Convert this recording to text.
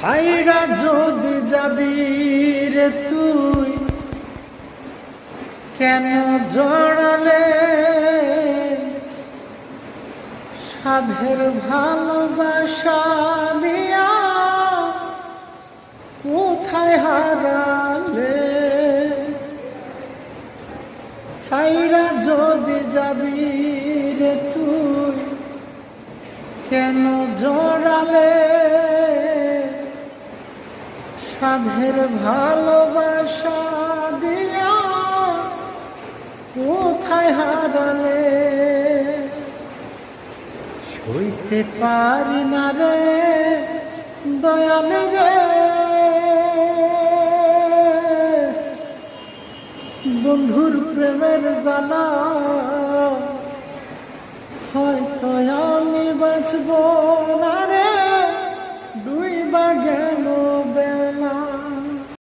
ছাইরা যদি যাবি রে তুই, কেন জড়ালে সাধের ভালোবাসা দিয়া, কোথায় হারালে? ছাইরা যদি যাবি রে তুই, কেন জড়ালে সাধের ভালোবাসা দিয়া, কোথায় হারালে? সইতে পারি না রে দয়াল রে, বন্ধুর প্রেমের জ্বালা, হয়তো আমি বাঁচব না রে, ডুইবা গেলে